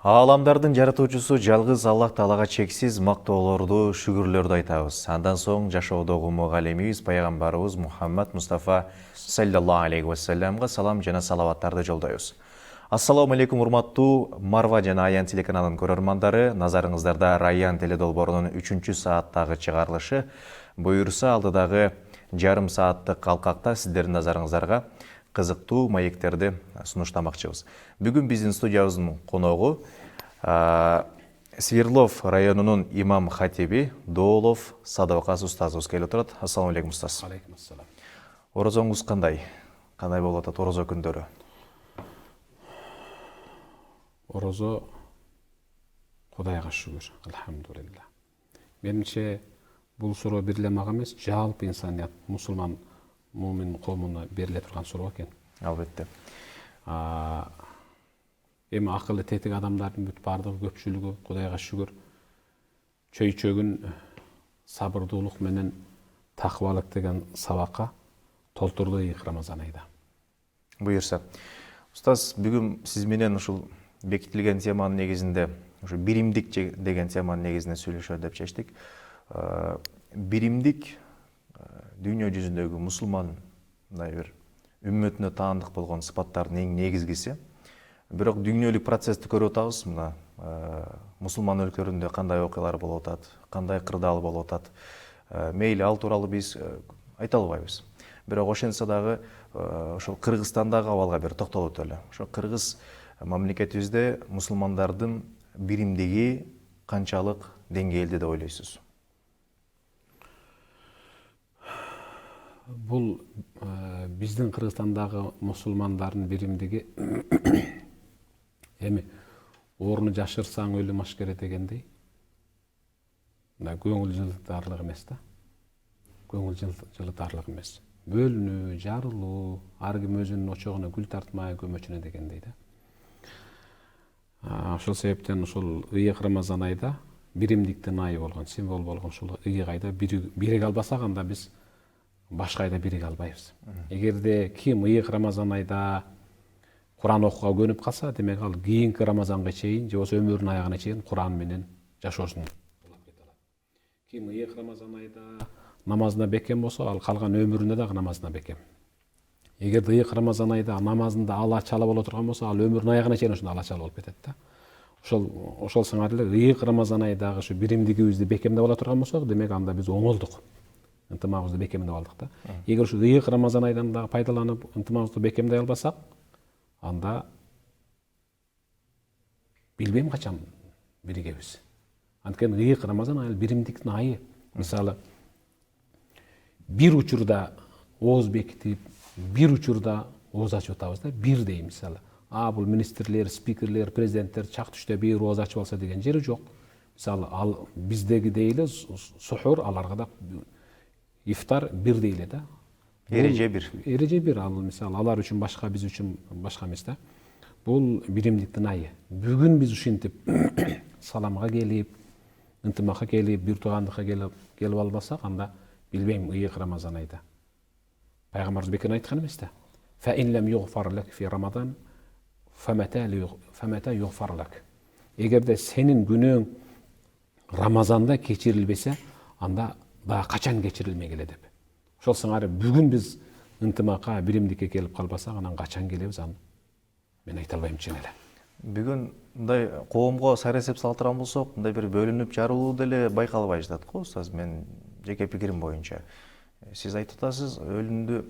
Ааламдардын жаратуучусу жалгыз Аллах Таалага чексиз мактоолорду, шүгүрлөрдү айтабыз. Андан соң жашоодогу мугалимибиз пайгамбарыбыз Мухаммад Мустафа саллаллаху алейхи вассаламга салам жана салаваттарды жолдойбуз. Ассаламу алейкум урматтуу Марва жана Аян телеканалынын көрөрмандары. Назарыңыздарда Раян теледолбоорунун 3-чү сааттагы чыгарылышы. Буюрса алдыдагы жарым сааттык алкакта сиздердин назарыңыздарга кызыктуу маектерди сунуштамакчыбыз. Бүгүн биздин студиябыздын коногу Свердлов районунун имам хатиби Доолов Садыкбай устазыбыз келип отурат. Ассаламу алейкум устаз. Алейкум ассалам. Орозоңуз кандай? Кандай болуп атат орозо күндөрү? Орозо Кудайга шүгүр, алхамдулилла. Менимче бул суроо бир эле мага эмес, жалпы инсаният, мусулман, мумин коомуна бериле турган суроо экен. Албетте. Эми акылы тетик адамдардын бүт бардыгы көпчүлүгү Кудайга шүгүр чөйчөгүн сабырдуулук менен такыбалык деген сабакка толтурду ийик Рамазан айда. Буюрса. Устаз, бүгүн сиз менен ушул бекитилген теманын негизинде, ушу биримдик деген теманын негизинде сүйлөшөлү деп чечтик. Биримдик дүйнө жүзүндөгү мусулман мындай бир үммөтүнө таандык болгон сыпаттардын эң негизгиси. Бирок дүйнөлүк процессти көрүп атабыз. Мына мусулман өлкөлөрүндө кандай окуялар болуп атат, кандай кырдаал болуп атат. Мейли ал тууралуу биз айта албайбыз. Бирок ошентсе дагы ошол Кыргызстандагы абалга бир токтолуп өтөлү. Ошо Кыргыз мамлекетибизде мусулмандардын биримдиги канчалык деңгээлде деп ойлойсуз? Бул биздин Кыргызстандагы мусулмандардын биримдиги эми орну жашырсаң өлүм ашкере дегендей, көңүл жылытарлык эмес да. Көңүл жылытарлык эмес. Бөлүнүү, жарылуу, ар ким өзүнүн очогуна гүл тартмай көмөчүнө дегендей да. Ошол себептен ушул ыйык Рамазан айда биримдиктин айы болгон, символ болгон ушул ыйык айда бириге албасак анда биз башка айда бириге албайбыз. Эгерде ким ыйык Рамазан айда Куран окууга көнүп калса, демек ал кийинки Рамазанга чейин, же болбосо өмүрүнүн аягына чейин Куран менен жашоосун улап кете алат. Ким ыйык Рамазан айда намазына бекем болсо, ал калган өмүрүндө дагы намазына бекем. Эгерде ыйык Рамазан айда намазында ала чала боло турган болсо, ал өмүрүнүн аягына чейин ошондо ала чала болуп кетет да. Ошол сыңар эле ыйык Рамазан айдагы ушу биримдигибизди бекемдеп ала турган болсок, демек анда биз оңолдук. Ынтымагыбызды бекемдеп алдык да. Эгер ушу ыйык Рамазан айдан дагы пайдаланып ынтымагыбызды бекемдей албасак, анда билбейм качан биригебиз. Анткени ыйык Рамазан айы биримдиктин айы. Мисалы, бир учурда ооз бекитип, бир учурда ооз ачып атабыз да, бирдей мисалы. Бул министрлер, спикерлер, президенттер чак түштө бир ооз ачып алса деген жери жок. Мисалы, ал биздегидей эле сухур, аларга да ифтар бирдей эле да. Эреже бир. Эреже бир. Ал мисалы алар үчүн башка, биз үчүн башка эмес да. Бул биримдиктин айы. Бүгүн биз ушинтип саламга келип, ынтымакка келип, бир туугандыкка келип албасак, анда билбейм ыйык Рамазан айда. Пайгамбарыбыз бекер айткан эмес да. Fa in lam yughfar lak fi Ramadan famata yughfar lak. Эгерде сенин күнөөң Рамазанда кечирилбесе, анда дагы качан кечирилмей келе деп. Ошол сыңары бүгүн биз ынтымакка, биримдикке келип калбасак, анан качан келебиз, аны мен айта албайм чын эле. Бүгүн мындай коомго сар эсеп салтырган болсок, мындай бир бөлүнүп жарылуу деле байкалбай жатат го, устаз. Мен жеке пикирим боюнча. Сиз айтып атасыз, өлүмдү,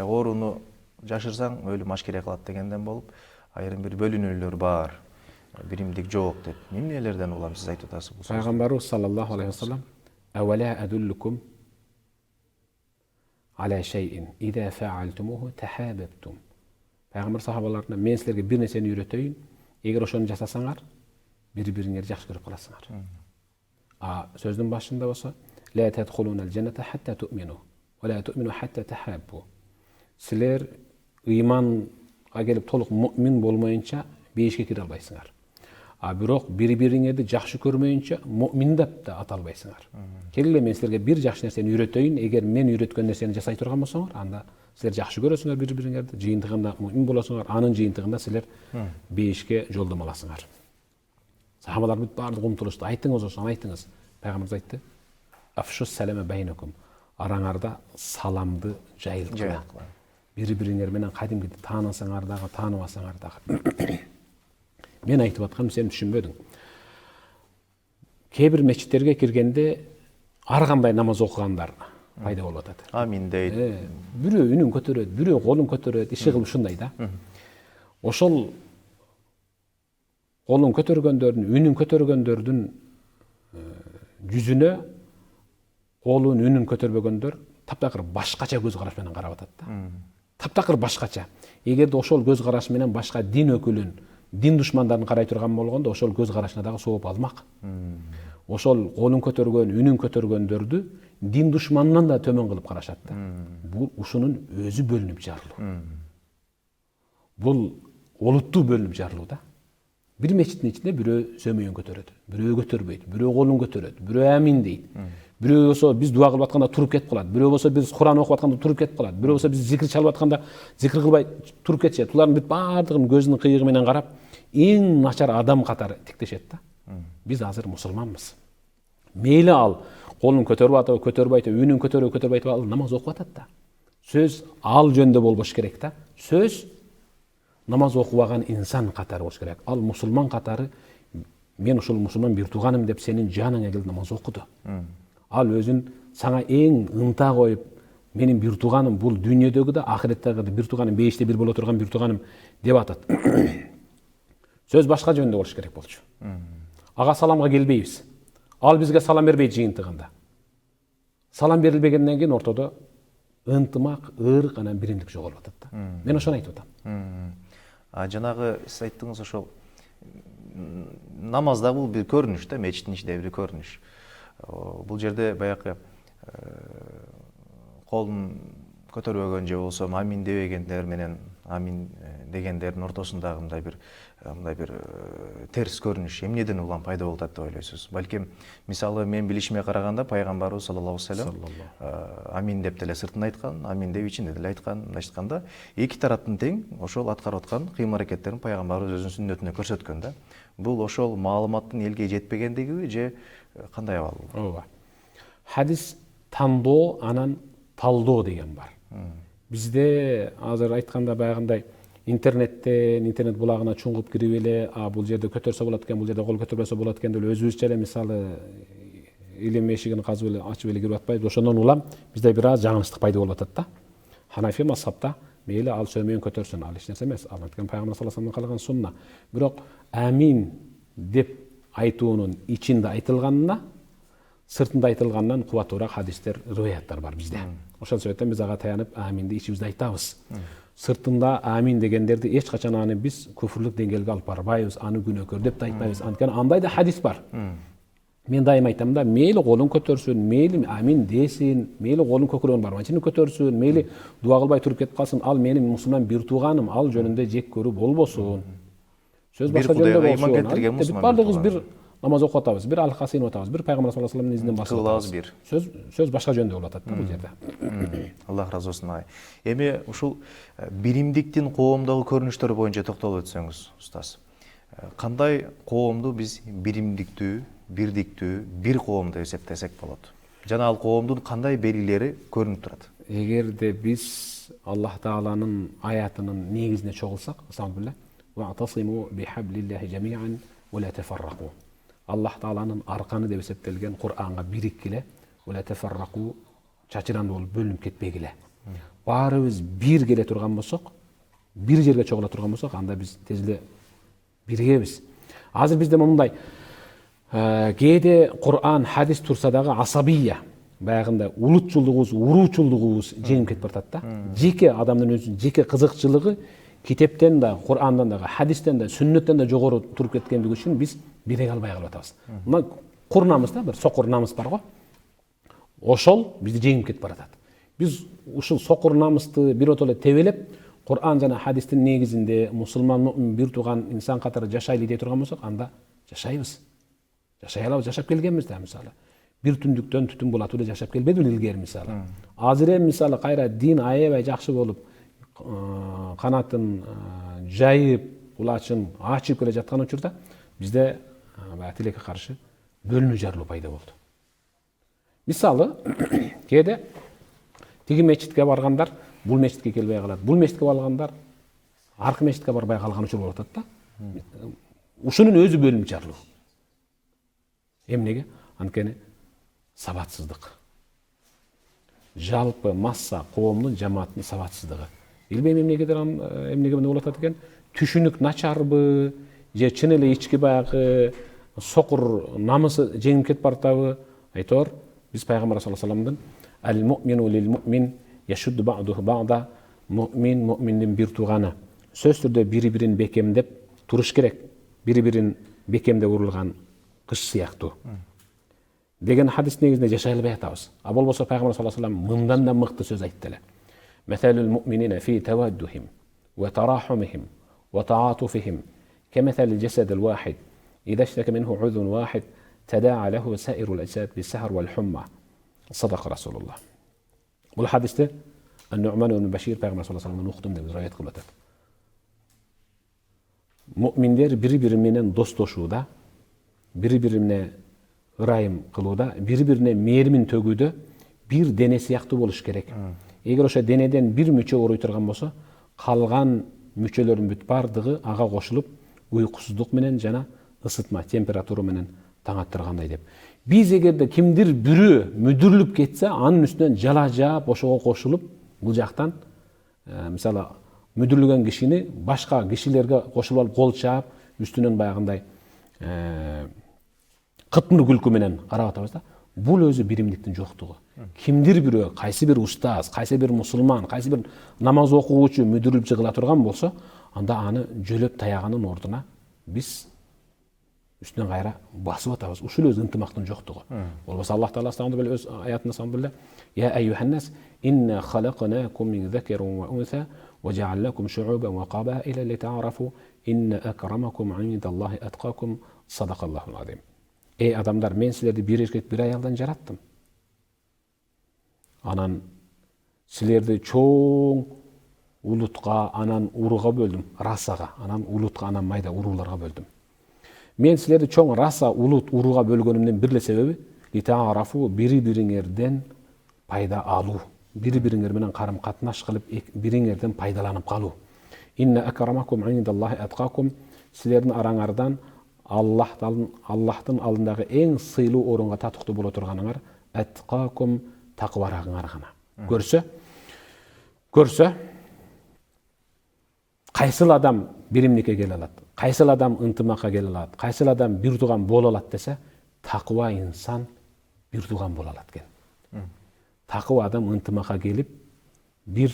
ооруну жашырсаң өлүм ашкере калат дегенден болуп, айрым бир бөлүнүүлөр бар, биримдик жок деп. Эмнелерден улам сиз айтып атасыз бул? Пайгамбарыбыз саллаллаху алейхи вассалам: "Авала адуллукум аля шейин ида фаалтумуху тахаббтум." Пайгамбар сахабаларына мен силерге бир нерсени үйрөтөйүн, эгер ошону жасасаңар, бири-бириңерди жакшы көрүп каласыңар. Сөздүн башында болсо: "Ла тадхулуна аль-жанната хатта ту'мину ва ла ту'мину хатта тахаббу." силер ыйманга келип толук муъмин болмоюнча бейишке кире албайсыңар. А бирок бири-бириңерди жакшы көрмөйүнчө муъмин деп да ата албайсыңар. Келгиле мен силерге бир жакшы нерсени үйрөтөйүн. Эгер мен үйрөткөн нерсени жасай турган болсоңор, анда силер жакшы көрөсүңөр бири-бириңерди, жыйынтыгында муъмин болосуңар, анын жыйынтыгында силер бейишке жолдомо аласыңар. Сахабалар бүт баардыгы умтулушту. Айтыңыз ошону, айтыңыз. Пайгамбарыбыз айтты: "Афшус салама байнакум." Араңарда саламды жайылткыла. Бири-бириңер менен кадимки таанысаңар дагы, тааныбасаңар дагы. Мен айтып атканым сен түшүнбөдүң. Кээ бир мечиттерге киргенде ар кандай намаз окугандар пайда болуп атат. Амин дейт. Бирөө үнүн көтөрөт, бирөө колун көтөрөт, иши кылып ушундай да. Ошол колун көтөргөндөрдүн, үнүн көтөргөндөрдүн жүзүнө колун, үнүн көтөрбөгөндөр таптакыр башкача көз караш менен карап атат да. Таптакыр башкача. Эгерде ошол көз караш менен башка дин өкүлүн, дин душмандарын карай турган болгондо ошол көз карашына дагы сооп алмак. Ошол колун көтөргөн, үнүн көтөргөндөрдү дин душманынан да төмөн кылып карашат да. Бул ушунун өзү бөлүнүп жарылуу. Бул олуттуу бөлүнүп жарылуу да. Бир мечиттин ичинде бирөө сөмөйүн көтөрөт, бирөө көтөрбөйт, бирөө колун көтөрөт, бирөө амин дейт. Бирөө болсо биз дуа кылып атканда туруп кетип калат, бирөө болсо биз Куран окуп атканда туруп кетип калат, бирөө болсо биз зикир чалып атканда зикир кылбай туруп кетишет. Булардын бүт баардыгын көзүнүн кыйыгы менен карап, эң начар адам катары тиктешет да. Биз азыр мусулманбыз. Мейли ал колун көтөрүп атабы, көтөрбөй атабы, үнүн көтөрүп көтөрбөй атабы, ал намаз окуп атат да. Сөз ал жөндө болбош керек да. Сөз намаз окубаган инсан катары болуш керек. Ал мусулман катары, мен ушул мусулман бир тууганым деп сенин жаныңа келип намаз окуду. Ал өзүн сага эң ынта коюп, менин бир тууганым, бул дүйнөдөгү да, ахиреттеги да бир тууганым, бейиште бир боло турган бир тууганым деп атат. Сөз башка жөндө болуш керек болчу. Ага саламга келбейбиз. Ал бизге салам бербейт жыйынтыгында. Салам берилбегенден кийин ортодо ынтымак, ырк, анан биримдик жоголуп атат да. Мен ошону айтып атам. Жанагы сиз айттыңыз ошол намазда бул бир көрүнүш да, мечиттин ичинде бир көрүнүш. Бул жерде баягы колун көтөрбөгөн же болсо амин дебегендер менен амин дегендердин ортосундагы мындай бир терс көрүнүш эмнеден улам пайда болуп атат деп ойлойсуз? Балким мисалы мен билишиме караганда пайгамбарыбыз саллаллаху алейхи ва саллям амин деп деле сыртын айткан, амин деп ичинде деле айткан. Мындайча айтканда эки тараптын тең ошол аткарып аткан кыйм-аракеттерин пайгамбарыбыз өзүнүн сүннөтүнө көрсөткөн да. Бул ошол маалыматтын элге жетпегендигиби же кандай абал? Ооба. Хадис тандоо анан талдоо деген бар. Бизде азыр айтканда баягындай интернет булагына чуңгуп кирип эле, бул жерде көтөрсө болот экен, бул жерде кол көтөрбөсө болот экен деп өзүбүзчө эле мисалы илим эшигин казып эле ачып эле кирип атпайбыз. Ошондон улам бизде бир аз жаңылыштык пайда болуп атат да. Ханафи мазхабта мейли ал сөмөйүн көтөрсүн, ал эч нерсе эмес. Ал анткени пайгамбар саллаллаху алейхи ва салламдын калган сунна. Бирок амин деп айтуунун ичинде айтылганына, сыртында айтылгандан кубаттуураак хадистер, риваяттар бар бизде. Ошол себептен биз ага таянып аминди ичибизде айтабыз. Сыртында амин дегендерди эч качан аны биз күфүрлүк деңгээлге алып барбайбыз, аны күнөөкөр деп да айтпайбыз. Анткени андай да хадис бар. Мен дайым айтам да, мейли колун көтөрсүн, мейли амин десин, мейли колун көкүрөгүн бармачын көтөрсүн, мейли дуа кылбай туруп кетип калсын, ал менин мусулман бир тууганым, ал жөнүндө жек көрүү болбосун. Сөз башка жөнүндө болсун. Бардыгыбыз бир намаз окуп атабыз, бир алкасын атабыз, бир пайгамбар саллаллаху алейхи ва салламдын изинен басып атабыз. Бир. Сөз башка жөнүндө болуп атат да бул жерде. Аллах разы болсун агай. Эми ушул биримдиктин коомдогу көрүнүштөрү боюнча токтолуп өтсөңүз, устаз. Кандай коомду биз биримдиктүү, бирдиктүү, бир коом деп эсептесек болот? Жана ал коомдун кандай белгилери көрүнүп турат? Эгерде биз Аллах Тааланын аятынын негизине чогулсак, Астагфирулла, вa'тасиму бихаблиллахи жами'ан ва ла тафаррaqu. Аллах Тааланын арканы деп эсептелген Кур'анга бириккиле, ва ла тафаррaqu, чачыран болуп бөлүнүп кетпегиле. Баарыбыз бир келе турган болсок, бир жерге чогула турган болсок, анда биз тез эле биргебиз. Азыр бизде мындай кээде Кур'ан, хадис турса дагы асабия, баягындай улутчулдугубуз, уруучулдугубуз жеңип кетип баратат да. Жеке адамдын өзүнүн жеке кызыкчылыгы китептен да, Кур'андан да, хадистен да, сүннөттөн да жогору туруп кеткендиги үчүн биз бире албай калып атабыз. Мына кур намыс да, бир сокур намыс бар го. Ошол бизди жеңип кетип баратат. Биз ушул сокур намысты биротоло тебелеп Кур'ан жана хадистин негизинде мусулман муъмин бир тууган инсан катары жашайлы дей турган болсок, анда жашайбыз. Жашай алабыз, жашап келгенбиз да мисалы. Бир түндүктөн түтүн булатууда жашап келбедиби илгери мисалы. Азыр эми мисалы кайра дин аябай жакшы болуп, канатын жайып, кулачын ачып келе жаткан учурда бизде баягы тилекке каршы бөлүнүү жарылуу пайда болду. Мисалы, кээде тиги мечитке баргандар бул мечитке келбей калат. Бул мечитке баргандар аркы мечитке барбай калган учур болуп атат да. Ушунун өзү бөлүнүп жарылуу. Эмнеге? Анткени сабатсыздык. Жалпы масса коомдун, жамааттын сабатсыздыгы. Билбейм эмнеге болуп атат экен? Түшүнүк начарбы, же чын эле ички баягы сокур намысы жеңип кетип баратабы? Айтор, биз пайгамбар саллаллаху алейхи вассаламдын ал-муъмину лил-муъмин яшудду бa'духу бa'да, муъмин муъминдин бир тууганы. Сөз түрдө бири-бирин бекемдеп туруш керек. Бири-бирин бекемдеп урулган кыш сыяктуу. Деген хадис негизинде жашай албай атабыз. А болбосо пайгамбар саллаллаху алейхи вассалам мындан да мыкты сөз айтты эле. Масалул муъминина фи таваддухим ва тарахумихим ва таатуфихим камасалил жасадил вахид إذا اشتكى منه عضو واحد تداعى له سائر الأجساد بالسهر والحمى. صدق رسول الله. Bu hadiste Nu'man ibn Bashir Peygamber sallallahu aleyhi ve sellem'in okudum diye rivayet kılıyor. Müminler biri-birine dost-doşuğda, biri-birine ırayım kılıuda, biri-birine mehrimin tөгүүдө bir dene siyaktı boluş gerek. Eğer oşa deneden bir müçe oruy turgan bolsa, kalgan müçelerin büt bardığı aga koşulup uykusuzluk menen jana ısıtma, temperaturu menen taң attırgандай деп. Biz эгерде кимдир бирөө мүдүрүлүп кетсе, анын үстүнөн жала жаап, ошого кошулуп, бул жактан мисалы мүдүрүлгөн кишини башка кишилерге кошулуп алып кол чаап, үстүнөн баягындай кытмыр күлкү менен карап атабыз да. Бул өзү биримдиктин жоктугу. Кимдир бирөө, кайсы бир устаз, кайсы бир мусулман, кайсы бир намаз окуучу мүдүрүлүп жыгыла турган болсо, анда аны жөлөп таяганын ордуна биз üstüne gayra basıp atabız. Uşul öz ıntımaqtın жоқтугу. Olbasa Allah Teala estağfurullah böyle öz ayatında estağfurullah. Ya eyyuhannas inna khalaqnakum min zakarin ve untha ve cealnakum şu'uban ve qabaila lita'arafu inna akramakum indallahi atqakum. Sadaqallahul azim. Ey adamlar, men sizlerdi bir erkek bir ayaldan jarattım. Anan sizlerdi çoğ ulutqa, anan uruğa böldüm, rasaga, anan ulutqa, anan mayda urularga böldüm. Men sizlerdi çoğ rasa, ulut, uruğa bölgönümden birle sebebi lita'arafu biri-biriңерден пайда алуу, biri-biriңер менен карым катнаш кылып, бириңерден пайдаланып калуу. Inna akramakum indallahi atqakum. Sizlerдин араңардан Allah'tın алдындагы эң сыйлуу орунга татыктуу боло турганыңар atqakum, такыбарагыңар гана. Көрсө кайсыл адам биримдикке келе алат, кайсыл адам ынтымакка келе алат, кайсыл адам бир тууган боло алат десе, такыба инсан бир тууган боло алат экен. Такыба адам ынтымакка келип бир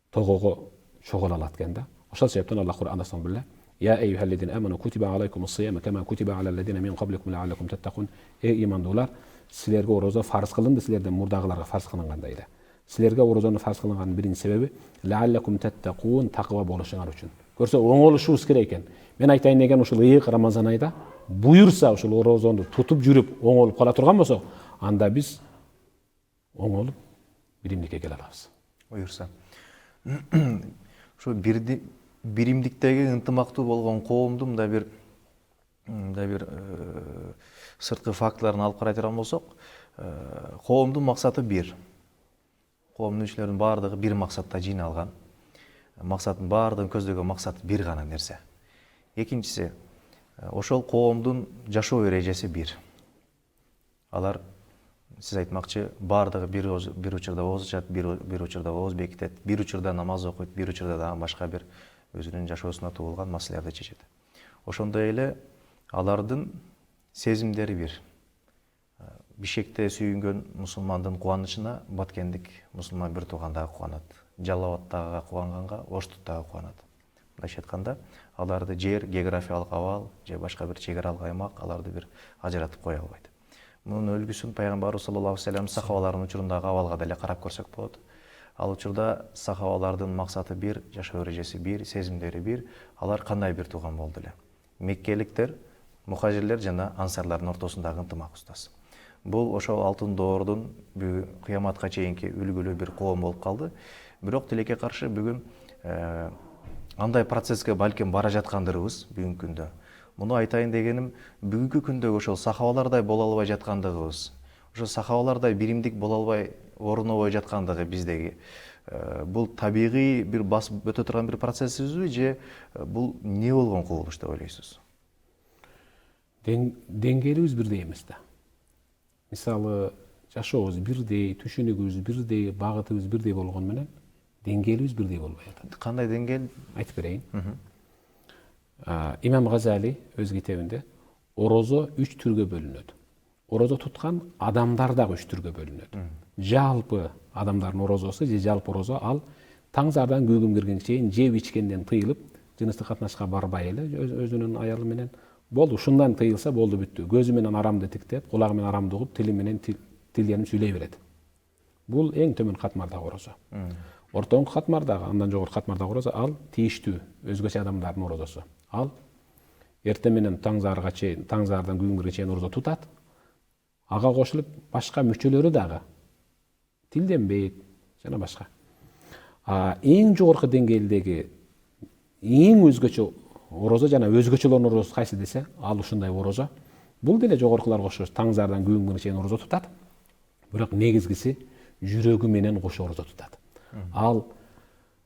тогого чогула алат экен да. Ошол себептен Аллах Кур'анда сонбулла Ya eyyuhellezine amenu kutiba alaykumus-siyam kema kutiba alellezine min qablikum la'allakum tattaqun. Ey imandolar, sizlerge oroza farz kılındı, sizlerden murdagılarga farz kılingandaydı. Sizlerge orozаны farz kılınganın birinci sebebi la'allakum tattaqun, takva boluşuңар үчүн. Көрсө оңолушубуз керек экен. Мен айтайын деген ушул ыйык Рамазан айда буйурса ушул орозону тутуп жүрүп оңолуп кала турган болсо, анда биз оңолуп биримдикке келе алабыз. Буйурса. Ошо биримдиктеги ынтымактуу болгон коомдун да бир сырткы фактыларын алып карай турган болсок, коомдун максаты бир. Коомдун мүчөлөрүнүн баардыгы бир максатта жыйналган. Максаттын баардыгын көздөгөн максаты бир гана нерсе. Экинчиси, ошол коомдун жашоо эрежеси бир. Алар сиз айтмакчы баардыгы бир учурда ооз ачат, бир учурда ооз бекитет, бир учурда намаз окуйт, бир учурда дагы башка бир өзүнүн жашоосуна туулган маселелерди чечет. Ошондой эле алардын сезимдери бир. Бишекте сүйүнгөн мусулмандын кубанычына баткендик мусулман бир туугандагы кубанат. Жалалабадтагы кубанганга Оштуттагы кубанат. Мындайча айтканда, аларды жер, географиялык абал же башка бир чек аралык аймак аларды бир ажыратып кое албайт. Мунун өлгүсүн пайгамбарыбыз саллаллаху алейхи вассалам сахабаларынын учурундагы абалга деле карап көрсөк болот. Ал учурда сахабалардын максаты бир, жашоо эрежеси бир, сезимдери бир. Алар кандай бир тууган болду эле? Меккеликтер, мухажирлер жана ансарлардын ортосундагы ынтымак устаз. Бул ошол алтын доордун кыяматка чейинки үлгүлүү бир коом болуп калды. Бирок тилекке каршы бүгүн андай процесске балким бара жаткандырыбыз бүгүнкү күндө. Муну айтайын дегеним, бүгүнкү күндөгү ошол сахабалардай боло албай жаткандыгыбыз, ошо сахабалардай биримдик боло албай орнобой жаткандыгы биздеги. Бул табигый бир басып өтө турган бир процессизби же бул эмне болгон кубулуш деп ойлойсуз? Деңгээлибиз бирдей эмес да. Мисалы, жашообуз бирдей, түшүнүгүбүз бирдей, багытыбыз бирдей болгону менен деңгээлибиз бирдей болбой атат. Кандай деңгээл? Айтып берейин. Имам Газали өз китебинде орозо 3 түргө бөлүнөт. Орозо туткан адамдар дагы 3 түргө бөлүнөт. Жалпы адамдардын орозосу же жалпы орозо ал таңзардан көгүм киргенге чейин жеп ичкенден тыйылып, жыныстык катнашка барбай эле өзүнүн аялы менен болду. Ушундан тыйылса болду, бүттү. Көзү менен арамды тиктеп, кулагы менен арамды угуп, тили менен тилгенин сүйлөй берет. Бул эң төмөн катмардагы орозо. Ортоңку катмардагы, андан жогорку катмардагы орозо ал тийиштүү, өзгөчө адамдардын орозосу. Ал эртең менен таңзарга чейин, таңзардан көгүмгө чейин орозо тутат. Ага кошулуп башка мүчөлөрү дагы тилденбейт жана башка. Эң жогорку деңгээлдеги эң өзгөчө орозо жана өзгөчөлөрдүн орозосу кайсы десе, ал ушундай орозо. Бул деле жогоркуларга окшош таңзардан көгүмгө чейин орозо тутат. Бирок негизгиси жүрөгү менен кошо орозо тутат. Ал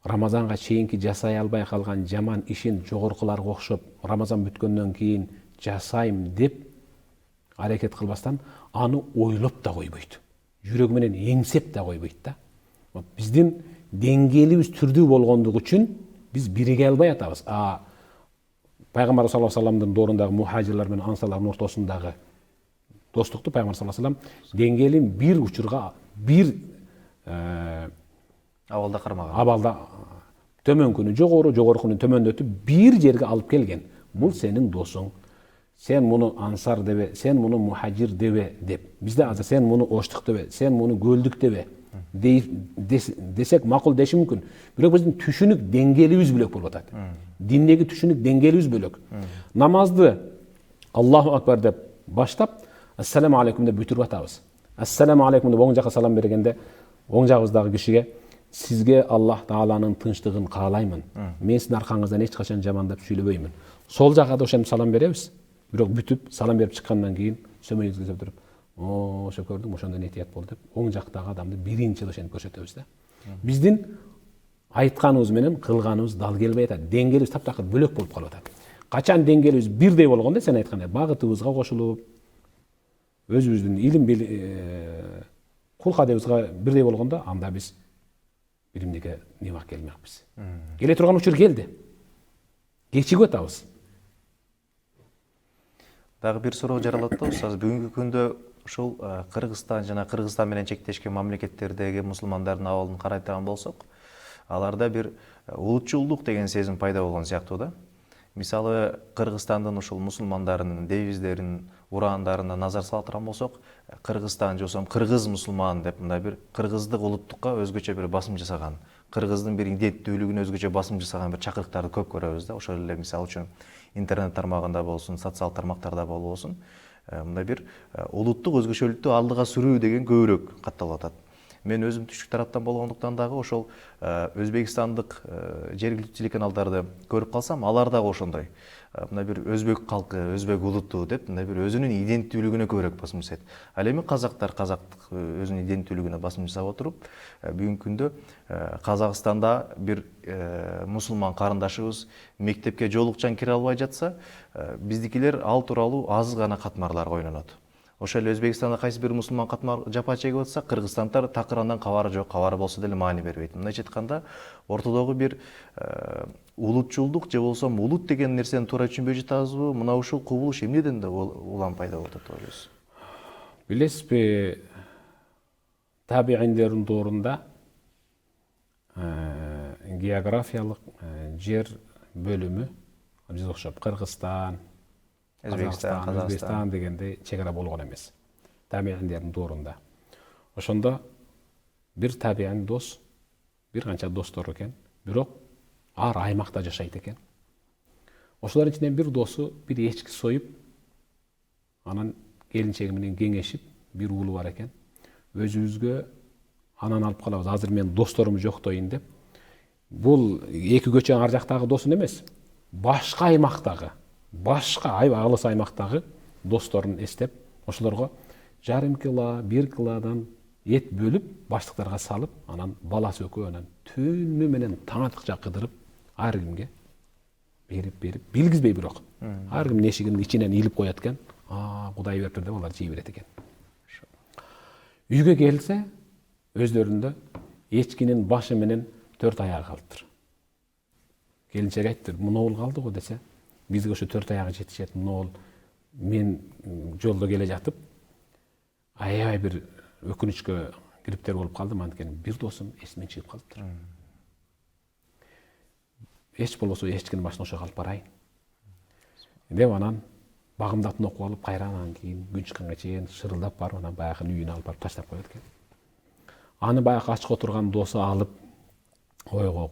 Рамазанга чейинки жасай албай калган жаман ишин жогоркуларга окшоп, Рамазан бүткөндөн кийин жасайм деп аракет кылбастан аны ойлоп да койбойт. Жүрөгү менен эңсеп да койбойт да. Биздин деңгээлибиз түрдүү болгондугу үчүн биз бириге албай атабыз. Пайгамбар саллаллаху алейхи вассаламдын доорундагы мухажирлар менен ансарлардын ортосундагы достукту Пайгамбар саллаллаху алейхи вассалам деңгээлин бир учурга, бир Абалда кармаган. Абалда төмөнкүнү жогору, жогоркуну төмөндөтүп бир жерге алып келген. Бул сенин досуң. Сен муну ансар дебе, сен муну мухажир дебе деп. Бизде азыр сен муну оштук дебе, сен муну көлдүк дебе десек макул деши мүмкүн. Бирок биздин түшүнүк деңгээлибиз бөлөк болуп атат. Диндеги түшүнүк деңгээлибиз бөлөк. Намазды Аллаху акбар деп баштап, ассаламу алейкум деп бүтүрүп атабыз. Ассаламу алейкум деп оң жака салам бергенде, оң жагыбыздагы кишиге сизге Аллах Тааланын тынчтыгын каалаймын. Мен сиздин аркаңыздан эч качан жамандап сүйлөбөймүн. Сол жакка да ошентип салам беребиз. Бирок бүтүп салам берип чыккандан кийин сөмөйүбүзгө сөтүрүп, ошо көрдүм, ошондон этият бол деп оң жактагы адамды биринчи ошентип көрсөтөбүз да. Биздин айтканыбыз менен кылганыбыз дал келбей атат. Деңгээлибиз таптакыр бөлөк болуп калып атат. Качан деңгээлибиз бирдей болгондо, сен айткандай багытыбызга кошулуп, өзүбүздүн илим кул кадебизге бирдей болгондо, анда биз биримдикке немак келмекпиз. Келе турган учур келди. Кечигип атабыз. Дагы бир суроо жаралат да, устаз. Бүгүнкү күндө ушул Кыргызстан жана Кыргызстан менен чектешкен мамлекеттердеги мусулмандардын абалын карайтаган болсок, аларда бир улутчулдук деген сезим пайда болгон сыяктуу да. Мисалы, Кыргызстандын ушул мусулмандарынын девиздерин, ураандарына назар сала турган болсок, Кыргызстан жосом кыргыз мусулман деп мындай бир кыргыздык улуттукка өзгөчө бир басым жасаган, кыргыздын бир иденттүүлүгүнө өзгөчө басым жасаган бир чакырыктарды көп көрөбүз да. Ошол эле мисалы үчүн интернет тармагында болсун, социал тармактарда болсун, мындай бир улуттук өзгөчөлүктү алдыга сүрүү деген көбүрөөк катталып атат. Мен өзүм түштүк тараптан болгондуктан дагы ошол өзбекстандык жергиликтүү телеканалдарды көрүп калсам, алар дагы ошондой. Мындай бир өзбек калкы, өзбек улуту деп мындай бир өзүнүн иденттүүлүгүнө көбүрөөк басым жасайт. Ал эми казактар казактык өзүнүн иденттүүлүгүнө басым жасап отуруп, бүгүнкү күндө Казакстанда бир мусулман карындашыбыз мектепке жолукчан кире албай жатса, биздикилер ал тууралуу аз гана катмарлар ойлонот. Ошол эле Өзбекстанда кайсы бир мусулман катмар жапа чегип атса, кыргызстандар такыр кабары жок, кабары болсо деле маани бербейт. Мындайча айтканда, ортодогу бир улутчулдук же болсо улут деген нерсени туура түшүнбөй жатабызбы? Мына ушул кубулуш эмнеден да улам пайда болуп атат деп ойлойсуз? Билесизби, табииндердин доорунда географиялык жер бөлүмү бизге окшоп Кыргызстан, Өзбекстан дегенде чегара болгон эмес. Табииндердин доорунда. Ошондо бир табиин дос бир канча достору экен, бирок ар аймакта жашайт экен. Ошолордун ичинен бир досу бир эчки союп, анан келинчеги менен кеңешип, бир уулу бар экен. Өзүбүзгө анан алып калабыз, азыр мен досторумду жоктойн деп. Бул эки көчөнүн ар жактагы досун эмес, башка аймактагы, башка аябай алыс аймактагы досторун эстеп, ошолорго жарым кило, 1 килодан эт бөлүп, баштыктарга салып, анан баласы экөө анан түнү менен таң атыкча кыдырып, ар кимге берип, билгизбей бирок. Ар кимдин эшигинин ичинен илип коет экен. Кудай бериптир деп алар жей берет экен. Үйгө келсе, өздөрүндө эчкинин башы менен 4 аягы калыптыр. Келинчек айттыр, муну калды го десе, бизге ошо 4 аягы жетишет. Муну мен жолдо келе жатып, аябай бир өкүнүчкө кириптер болуп калдым, анткени бир досум эсимен чыгып калыптыр. Эч болбосо эчкинин башына ошо алып барайын деп анан багымдатын окуп алып, кайранан кийин күн чыкканга чейин шырылдап барып, анан баягынын үйүнө алып барып таштап коет экен. Аны баягы ачка отурган досу алып, ойго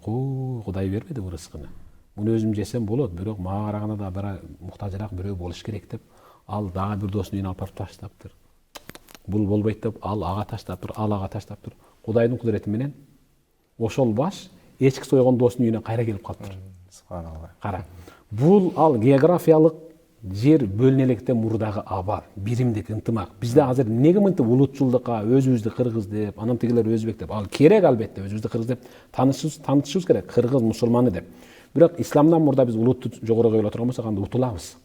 Кудай бербеди бу рызкыны. Муну өзүм жесем болот, бирок мага караганда да бир муктажыраак бирөө болуш керек деп, ал дагы бир досунун үйүнө алып барып таштаптыр. Бул болбойт деп, ал ага таштаптыр, ал ага таштаптыр. Кудайдын кудурети менен ошол баш эчки сойгон досунун үйүнө кайра келип калыптыр. Субханалла. Кара. Бул ал географиялык жер бөлүнө электен мурдагы абал, биримдик, ынтымак. Бизде азыр эмнеге мынтип улутчулдукка өзүбүздү кыргыз деп, анан тигилер өзбек деп, ал керек албетте өзүбүздү кыргыз деп таанытышыбыз керек, кыргыз мусулманы деп. Бирок исламдан мурда биз улутту жогору коюла турган болсок, анда утулабыз.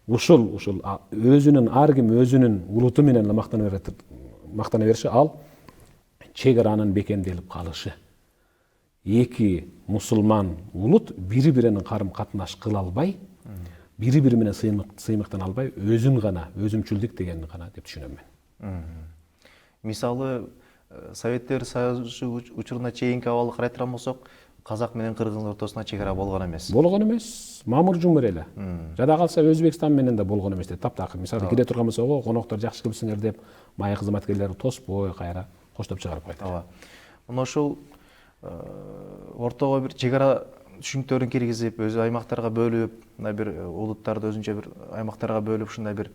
Ушул өзүнүн ар ким өзүнүн улуту менен мактана бериши, ал чегаранын бекемделип калышы. Эки мусулман улут бири-биринин карым-катнаш кыла албай, бири-бири менен сыймыктана албай, өзүн гана, өзүмчүлдүк дегенди гана деп түшүнөм мен. Мисалы, Советтер Союзу учуруна чейинки абалды карай турган болсок, казак менен кыргыздын ортосуна чегара болгон эмес. Болгон эмес, мамыр жумур эле. Жада калса Өзбекстан менен да болгон эмес деп таптакыр. Мисалы, кире турган болсо, коноктор жакшы кимсиңер деп, майы кызматкерлери тоспой кайра коштоп чыгарып койду. Ооба. Мына ошол ортого бир чегара түшүнүктөрүн киргизип, өзү аймактарга бөлүп, мына бир улуттарды өзүнчө бир аймактарга бөлүп, ушундай бир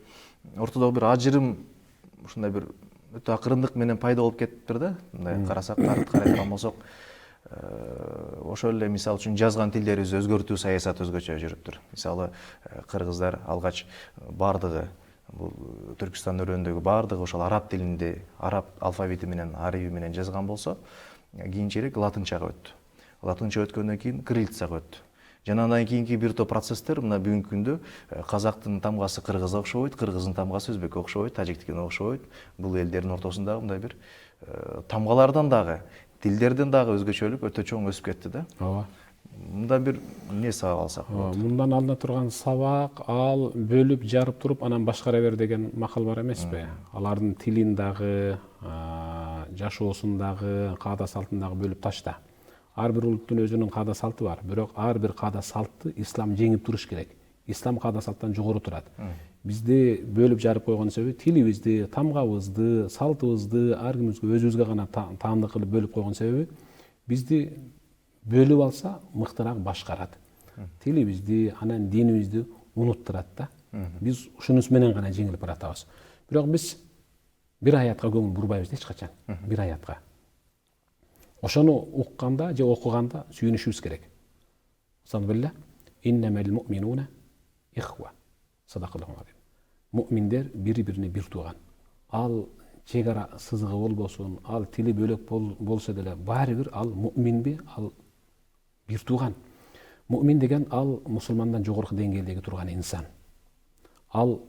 ортодо бир ажырым, ушундай бир өтө акырындык менен пайда болуп кетиптир да. Мындай карасак, арт карай турган болсок, ошол эле мисалы үчүн жазган тилдерибизди өзгөртүү саясаты өзгөчө жүрүптүр. Мисалы, кыргыздар алгач бардыгы бул Түркистан өрөөндөгү бардыгы ошол араб тилинде, араб алфавити менен, арабий менен жазган болсо, кийинчерээк латынчага өттү. Латынча өткөндөн кийин кириллицага өттү. Жана андан кийинки бир топ процесстер мына бүгүнкү күндө казактын тамгасы кыргызга окшобойт, кыргыздын тамгасы өзбекке окшобойт, тажиктикине окшобойт. Бул элдердин ортосундагы мындай бир тамгалардан дагы, тилдерден дагы өзгөчөлүк өтө чоң өсүп кетти да. Ооба. Мындан бир эмне сабак алсак болот? Мындан алына турган сабак, ал бөлүп жарып туруп анан башкара бер деген макал бар эмеспи? Алардын тилин дагы, жашоосун дагы, каада салтын дагы бөлүп ташта. Ар бир улуттун өзүнүн каада салты бар, бирок ар бир каада салтты ислам жеңип туруш керек. Ислам каада салттан жогору турат. Бизди бөлүп жарып койгон себеби тилибизди, тамгабызды, салтыбызды ар кимибизге өзүбүзгө гана таандык кылып бөлүп койгон себеби бизди бөлүп алса мыктыраак башкарат. Тилибизди, анан динибизди унуттурат да. Биз ушунус менен гана жеңилип баратабыз. Бирок биз бир аятка көңүл бурбайбыз эч качан. Бир аятка. Ошону укканда же окуганда сүйүнүшүбүз керек. Сабилла, иннамал муъминуна ихва. Садакаллаху алейхи. Муъминдер бири-бирине бир тууган. Ал чегара сызыгы болбосун, ал тили бөлөк болсо деле, баары бир ал муъминби, ал бир тууган. Муъмин деген ал мусулмандан жогорку деңгээлдеги турган инсан. Ал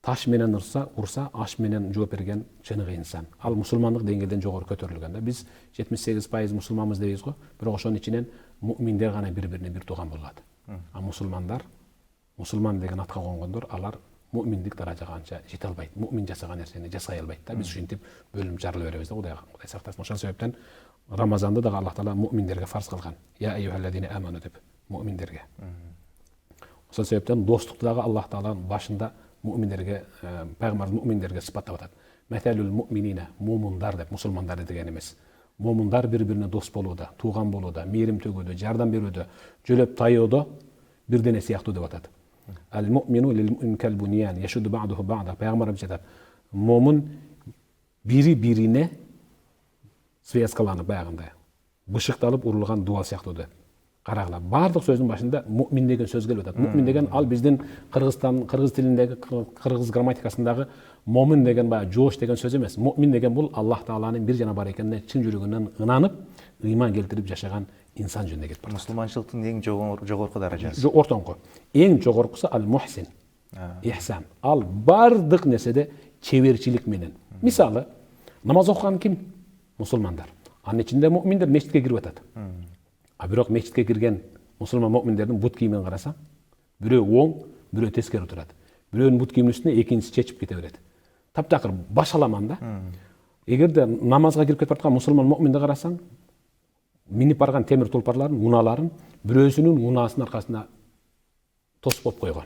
таш менен урса, аш менен жооп берген чыныгы инсан. Ал мусулмандык деңгээлден жогору көтөрүлгөн да. Биз 78% мусулманбыз дейбиз го, бирок ошонун ичинен муъминдер гана бири-бирине бир тууган болот. А мусулман деген атка конгондор, алар муъминдик даражага анча жете албайт. Муъмин жасаган нерсени жасай албайт да. Биз ушинтип бөлүнүп жарыла беребиз да, Кудай сактасын. Ошол себептен Рамазанды дагы Аллах Таала муъминдерге фарз кылган. Я айюхаллазина аману деп муъминдерге. Ошол себептен достукту дагы Аллах Тааланын башында муъминдерге, пайгамбар муъминдерге сыпаттап атат. Маталул муъминина, муумундар деп, мусулмандар деген эмес. момундар бири-бирине дос болууда, тууган болууда, мээрим төгүүдө, жардам берүүдө, жөлөп тайоодо бирдене сыяктуу деп атат. Ал-муъмину лил-муъмин кал-буньян яшудду бa'духу бa'да. Пайгамбарыбыз айтат. Момун бири-бирине связкаланып баягындай, бышыкталып урулган дуал сыяктуу деп. Карагыла, бардык сөздүн башында муъмин деген сөз келип атат. Муъмин деген ал биздин кыргыз тилиндеги, кыргыз грамматикасындагы момин деген баягы жоош деген сөз эмес. Муъмин деген бул Аллах Тааланын бир жана бар экенине чын жүрөгүнөн ынанып, ыйман келтирип жашаган инсан жөнүндө кетип барат. Мусулманчылыктын эң жогорку даражасы. Ортоңку. Эң жогоркусу ал-мухсин. Ихсан. Ал бардык нерседе чеберчилик менен. Мисалы, намаз окуган ким? Мусулмандар. Анын ичинде муъминдер мечитке кирип атат. А бирок мечитке кирген мусулман муъминдердин бут кийимин карасаң, бирөө оң, бирөө тескери турат. Бирөөнүн бут кийиминин үстүнө экинчиси чечип кете берет. Таптакыр баш аламан да. Эгерде намазга кирип кетип аткан мусулман муъминди карасаң, минип барган темир тулпарларын, унааларын бирөөсүнүн унаасынын аркасында тос болуп койгон.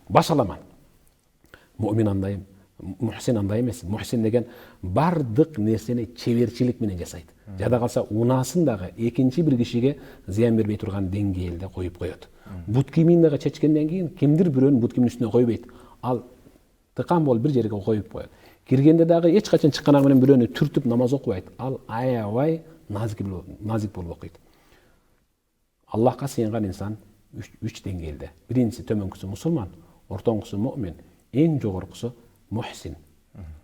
Баш аламан. Муъмин андай, мухсин андай эмес. Мухсин деген бардык нерсени чеберчилик менен жасайт. Жада калса унаасын дагы экинчи бир кишиге зыян бербей турган деңгээлде коюп коет. Бут кийимин дагы чечкенден кийин кимдир бирөөнүн бут кийиминин үстүнө койбойт. Ал тыкан болуп бир жерге коюп коет. Киргенде дагы эч качан чыккан менен бирөөнү түртүп намаз окубайт. Ал аябай назик болуп окуйт. Аллахка сыйынган инсан үч деңгээлде. Биринчиси төмөнкүсү мусулман, ортоңкусу муъмин, эң жогоркусу мухсин.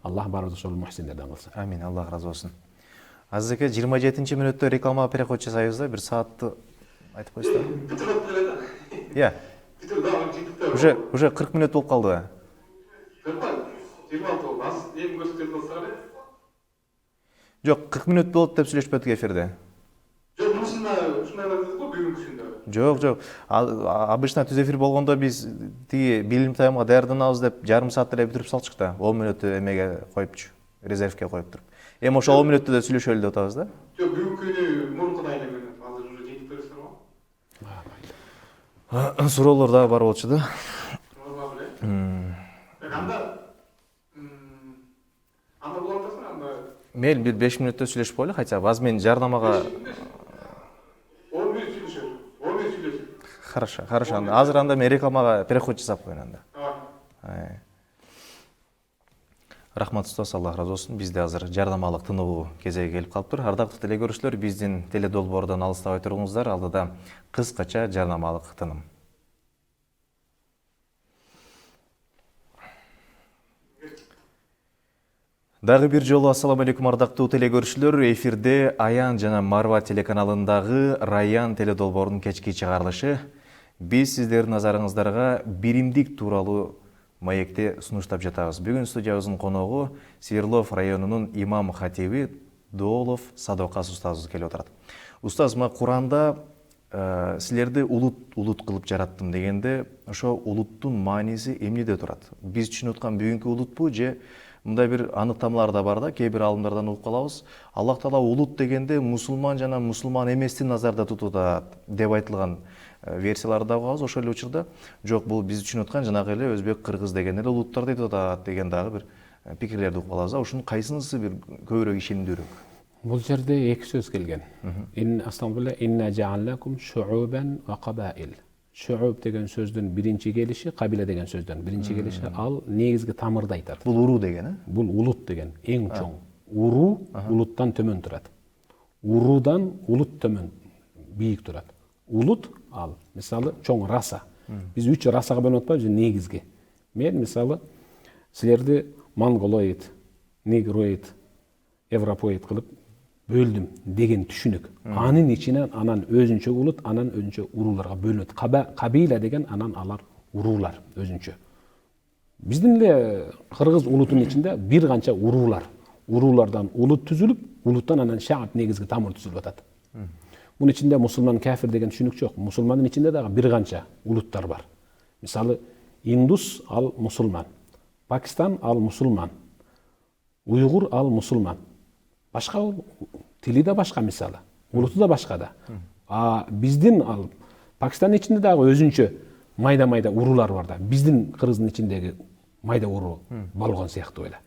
Аллах баарыбызды ошол мухсиндерден кылсын. Амин, Аллах разы болсун. Азиз аке, 27 мүнөттө реклама переход жасайбыз да, бир саатты айтып койсуздар. Иә. Уже 40 мүнөт болуп калды ба? 26 болду. Аз эми көрсөтөт болсо Жок, 40 мүнөт болот деп сүйлөшпөдүк эфирде. жок, ушундай дедиз го бүгүнкүсүндө. Жок. Обычно түз эфир болгондо биз тиги билим таймга даярданабыз деп жарым саатта эле бүтүрүп салчук да. 10 мүнөттү эмеге коюпчу, резервке коюп туруп. Эми ошол 10 мүнөттө да сүйлөшөлү деп атабыз да. Жок, бүгүнкүнү мурункудай эле көрүнөт. Азыр уже жетип бересиздер го. Суроолор дагы бар болчу да. Анда булантасың, анда Мейли бир 5 мүнөттө сүйлөшүп коелу, хотя бы. Азыр мен жарнамага 10 мүнөт сүйлөшөт. 10 мүнөт сүйлөшөт. Хорошо. Азыр анда мен рекламага переход жасап коеюн анда. Рахмат устаз, Аллах разы болсун. Бизде азыр жардамалык тыныбуу кезеги келип калыптыр. Ардактуу телекөрүүчүлөр, биздин теледолбоордон алыстабай туруңуздар. Алдыда кыскача жардамалык тыным. Дагы бир жолу ассаламу алейкум ардактуу телекөрүүчүлөр. Эфирде Аян жана Марва телеканалындагы Раян теледолбоорунун кечки чыгарылышы. Биз сиздердин назарыңыздарга биримдик тууралуу маекти сунуштап жатабыз. Бүгүн студиябыздын коногу Свердлов районунун имам хатиби Доолов Садокас устазыбыз келип отурат. Устаз, ма Куранда силерди улут кылып жараттым дегенде, ошо улуттун мааниси эмнеде турат? Биз түшүнүп аткан бүгүнкү улутпу же мындай бир аныктамалар да бар да, кээ бир алымдардан угуп калабыз. Аллах Таала улут дегенде мусулман жана мусулман эмести назарда тутууда деп айтылган версияларды да угабыз. Ошол эле учурда жок, бул биз түшүнүп аткан жанагы эле өзбек, кыргыз деген эле улуттар дейт атат деген дагы бир пикирлерди угуп калабыз. Ушунун кайсынысы бир көбүрөөк ишенимдүүрөөк? Бул жерде эки сөз келген. Инна жааллакум шуубан ва кабаил. Шууб деген сөздүн биринчи келиши, кабила деген сөздөн биринчи келиши, ал негизги тамырды айтат. Бул уруу деген, э? Бул улут деген эң чоң. Уруу улуттан төмөн турат. Уруудан улут төмөн бийик турат. Улут ал мисалы чоң раса. Биз 3 расага бөлүп атпайбыз, негизги. Мен мисалы силерди монголоид, негроид, европоид кылып бөлдүм деген түшүнүк. Анын ичинен анан өзүнчө улут, анан өзүнчө урууларга бөлүнөт. Кабила деген анан алар уруулар өзүнчө. Биздин эле кыргыз улутунун ичинде бир канча уруулар. Уруулардан улут түзүлүп, улуттан анан шаап негизги тамыр түзүлүп атат. Мунун ичинде мусулман кафир деген түшүнүк жок. Мусулмандын ичинде дагы бир канча улуттар бар. Мисалы, Индус ал мусулман, Пакистан ал мусулман, Уйгур ал мусулман. Башка тили да башка мисалы, улуту да башка да. А биздин ал Пакистандын ичинде дагы өзүнчө майда-майда уруулар бар да. Биздин кыргыздын ичиндеги майда уруу болгон сыяктуу эле.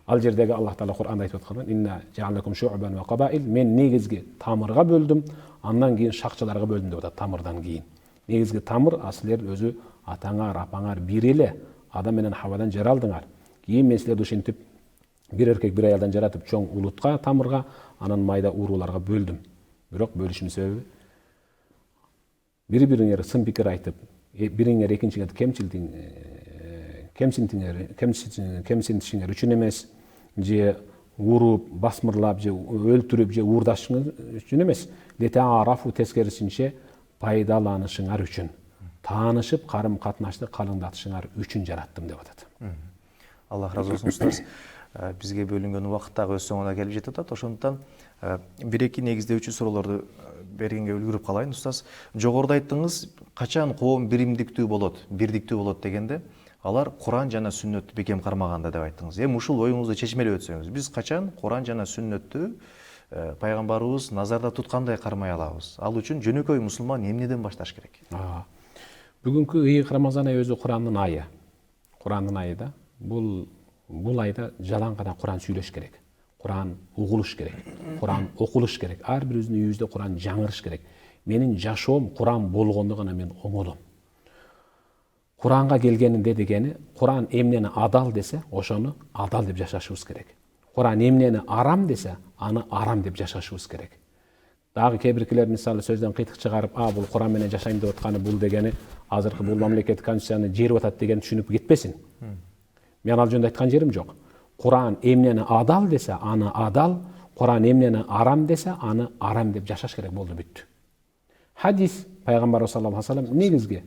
Ал жердеги Аллах Таала Кур'анда айтып аткан: "Инна жаалнакум шу'бан ва кабаил", мен негизги тамырга бөлдүм, андан кийин шакчаларга бөлдүм деп атат. Тамырдан кийин. Негизги тамыр силер өзү атаңар, апаңар бир эле Адам менен Хавадан жаралдыңар. Кийин мен силерди ушинтип бир эркек бир аялдан жаратып чоң улутка, тамырга, анан майда урууларга бөлдүм. Бирок бөлүшүмдүн себеби бири-бириңер сын пикир айтып, бириңер экинчиңерди кемсинтишиңер үчүн эмес, же уруп, басмырлап, же өлтүрүп, же уурдашыңар үчүн эмес, летаарафу тескерисинче пайдаланышыңар үчүн, таанышып карым катнашты калыңдатышыңар үчүн жараттым деп атат. Аллах разы болсун устаз. Бизге бөлүнгөн убакыт дагы өз соңуна келип жетип атат. Ошондуктан бир-эки негиздөөчү суроолорду бергенге үлгүрүп калайын. Устаз, жогоруда айттыңыз, качан коом биримдиктүү болот, бирдиктүү болот дегенде, алар Куран жана сүннөттү бекем кармаганда деп айттыңыз. Эми ушул оюңузду чечмелеп өтсөңүз, биз качан Куран жана сүннөттү пайгамбарыбыз назарда туткандай кармай алабыз? Ал үчүн жөнөкөй мусулман эмнеден башташ керек? Бүгүнкү ыйык Рамазан айы өзү Курандын айы. Курандын айы да. Бул айда жалаң гана Куран сүйлөш керек. Куран угулуш керек. Куран окулуш керек. Ар бирибиздин үйүбүздө Куран жаңырыш керек. Менин жашоом Куран болгондо гана мен оңолом. Куранга келгенинде дегени, Куран эмнени адал десе, ошону адал деп жашашыбыз керек. Куран эмнени арам десе, аны арам деп жашашыбыз керек. Дагы кээ-биркилер мисалы сөздөн кыйтык чыгарып, бул Куран менен жашайм деп атканы, бул дегени азыркы бул мамлекеттик конституцияны жерип атат деген түшүнүп кетпесин. Мен ал жөнүндө айткан жерим жок. Куран эмнени адал десе, аны адал, Куран эмнени арам десе, аны арам деп жашаш керек, болду, бүттү. Хадис пайгамбарыбыз саллаллаху алейхи ва саллям негизги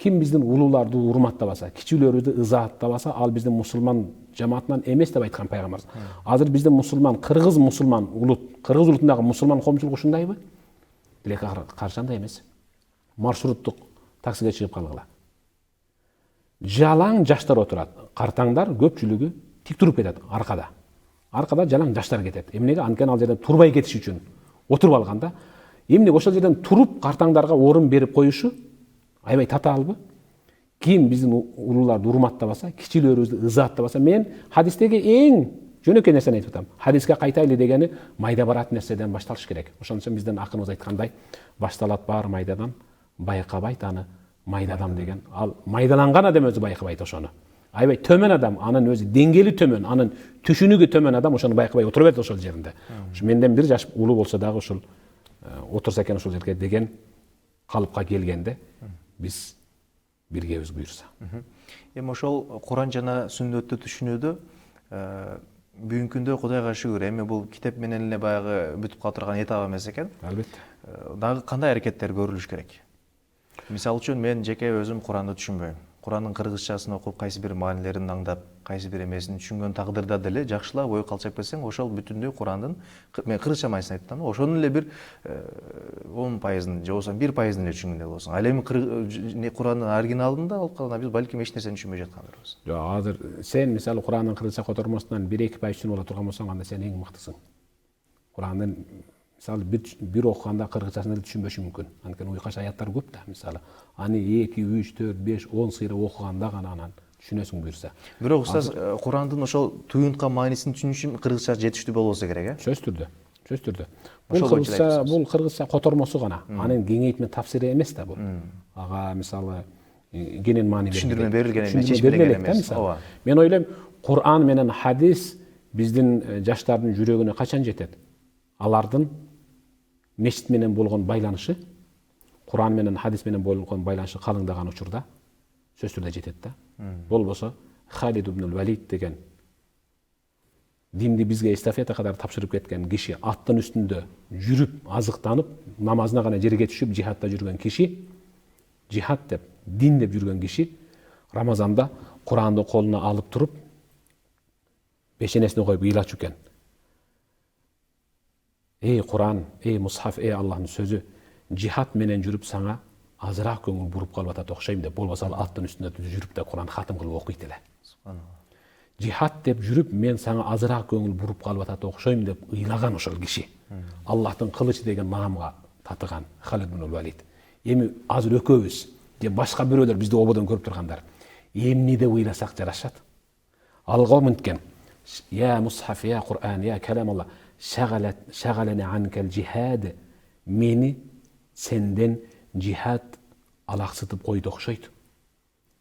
ким биздин улууларды урматтабаса, кичүүлөрүбүздү ызааттабаса, ал биздин мусулман жамаатынан эмес деп айткан пайгамбарыбыз. Азыр биздин мусулман, кыргыз мусулман улут, кыргыз улутундагы мусулман коомчулук ушундайбы? Тилекке каршы андай эмес. Маршруттук таксиге чыгып калгыла. Жалаң жаштар отурат. Картаңдар көпчүлүгү тик туруп кетет аркада. Аркада жалаң жаштар кетет. Эмнеге? Анткени ал жерден турбай кетиш үчүн отуруп алганда, эмне ошол жерден туруп картаңдарга орун берип коюшу аябай татаалбы? Ким биздин улууларды урматтабаса, кичилөрүбүздү ызааттабаса, мен хадистеги эң жөнөкөй нерсени айтып атам. Хадиске кайтайлы дегени майда барат нерседен башталыш керек. Ошон үчүн биздин акыныбыз айткандай, башталат бар майдадан, байкабайт аны майдадам деген. Ал майдаланган адам өзү байкабайт ошону. Аябай төмөн адам, анын өзү деңгээли төмөн, анын түшүнүгү төмөн адам ошону байкабай отура берет ошол жеринде. Ушу менден бир жаш улуу болсо дагы ушул отурса экен ушул жерге деген калыпка келгенде биз биргебиз буюрса. Эми ошол Куран жана сүннөттү түшүнүүдө бүгүнкү күндө Кудайга шүгүр, эми бул китеп менен эле баягы бүтүп кала турган этап эмес экен. Албетте. Дагы кандай аракеттер көрүлүш керек? Мисалы үчүн мен жеке өзүм Куранды түшүнбөйм. Курандын кыргызчасын окуп, кайсы бир маанилерин аңдап, кайсы бир эмесин түшүнгөн тагдырда деле жакшылап ой калчап кетсең, ошол бүтүндөй Курандын, мен кыргызча маанисын айттым, ошонун эле бир 10%, же болбосо 1% эле түшүнгөндөй болосуң. Ал эми Курандын оригиналында алып калганда биз балким эч нерсени түшүнбөй жаткандырбыз. Жок, азыр сен мисалы Курандын кыргызча котормосунан 1-2% түшүнүп ала турган болсоң, анда сен эң мыктысың. Курандын мисалы бир окуганда кыргызчасын эле түшүнбөшү мүмкүн. Анткени уйкаш аяттар көп да, мисалы. Аны 2, 3, 4, 5, 10 сыйра окуганда гана анан түшүнөсүң буюрса. Бирок устаз, Курандын ошол туюнтка маанисин түшүнүш үчүн кыргызча жетиштүү болбосо керек, э? Сөзсүз түрдө. Бул кыргызча котормосу гана. Анын кеңейтме тафсири эмес да бул. Ага мисалы кенен маани түшүндүрмө берилген эмес, чечмелеген эмес. Мен ойлойм, Куран менен хадис биздин жаштардын жүрөгүнө качан жетет? Алардын мечит менен болгон байланышы, Куран менен хадис менен болгон байланышы калыңдаган учурда сөзсүз түрдө жетет да. Болбосо Халид ибн Валид деген динди бизге эстафета катары тапшырып кеткен киши, аттын үстүндө жүрүп, азыктанып, намазына гана жерге түшүп, жихадда жүргөн киши, жихад деп, дин деп жүргөн киши, Рамазанда Куранды колуна алып туруп, бешенесине коюп ыйлачу экен. Эй Куран, эй Мусхаф, эй Аллахтын сөзү, жихад менен жүрүп сага азыраак көңүл буруп калып атат окшойм деп, болбосо ал аттын үстүндө жүрүп да Куран хатым кылып окуйт эле. Жихад деп жүрүп, мен сага азыраак көңүл буруп калып атат окшойм деп ыйлаган ошол киши. Аллахтын кылычы деген наамга татыган Халид ибн Валид. Эми азыр экөөбүз же башка бирөөлөр бизди ободон көрүп тургандар. эмниде ыйласак жарашат. Алга мынткен. Я мусхаф, я Кур'ан, я калам Алла. Шагалани анкал джихад. Мени сенден джихад алаксытып койду окшойт.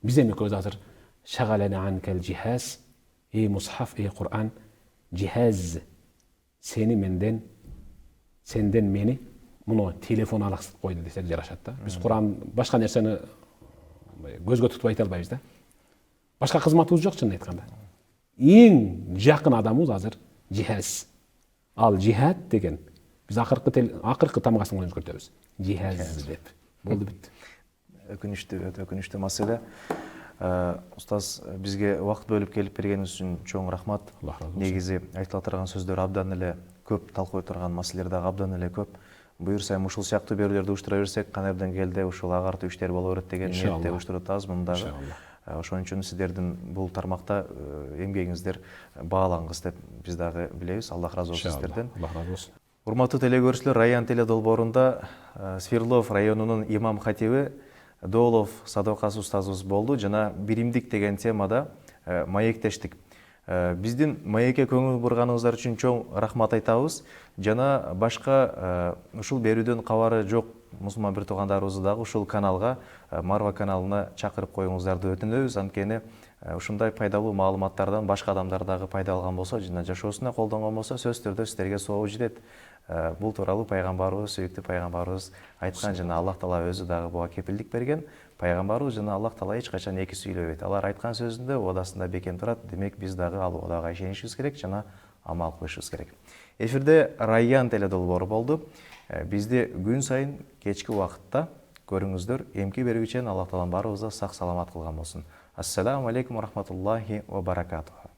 Биз эми көз азыр шагалани анкал джихаз. Ey mushaf, ey Kur'an, cihaz seni senden meni bunu telefon alaqsıp koydu desek жарашат да. Biz Kur'an başka nerseni gözgө tutуп айта албайбыз да. Başka кызматыбыз жок чынын айтканда. Эң жакын адамыбыз азыр жихаз. Ал жихад деген biz акыркы тамгасын өзгөртөбүз. Жихаз деп. Болду бүттү. Өкүнүчтүү маселе. Устаз, бизге убакыт бөлүп келип бергениңиз үчүн чоң рахмат. Негизи айтыла турган сөздөр абдан эле көп, талкой турган маселелер дагы абдан эле көп. Буюрса ушул сыяктуу берүүлөрдү уштура берсек, кандайдыр келде ушул агартуу иштер боло берет деген ниетте уштуруп атабыз мындагы. Ошон үчүн сиздердин бул тармакта эмгегиңиздер баалангыс деп биз дагы билебиз. Аллах разы болсун сиздерден. Аллах разы болсун. Урматтуу телекөрүүчүлөр, Раян теле долбоорунда Свердлов районунун имам хатиби Доолов Садокас устазыбыз болду жана биримдик деген темада маектештик. Биздин маекке көңүл бурганыңыздар үчүн чоң рахмат айтабыз. Жана башка ушул берүүдөн кабары жок мусулман бир туугандарыбызды дагы ушул каналга, Марва каналына чакырып коюңуздарды өтүнөбүз. Анткени ушундай пайдалуу маалыматтардан башка адамдар дагы пайда алган болсо, жана жашоосуна колдонгон болсо, сөзсүз түрдө сиздерге соо жетет. Бул тууралуу пайгамбарыбыз, сүйүктүү пайгамбарыбыз айткан жана Аллах Таала өзү дагы буга кепилдик берген. Пайгамбарыбыз жана Аллах Таала эч качан эки сүйлөбөйт. Алар айткан сөзүндө уадасында бекем турат. Демек биз дагы ал уадага ишенишибиз керек жана амал кылышыбыз керек. Эфирде Раян теле долбоору болду. Бизди күн сайын кечки убакытта көрүңүздөр. Эмки бергүчен Аллах Таалам баарыбызды сак саламат кылган болсун. Ассаламу алейкум ва рахматуллахи ва баракатуху.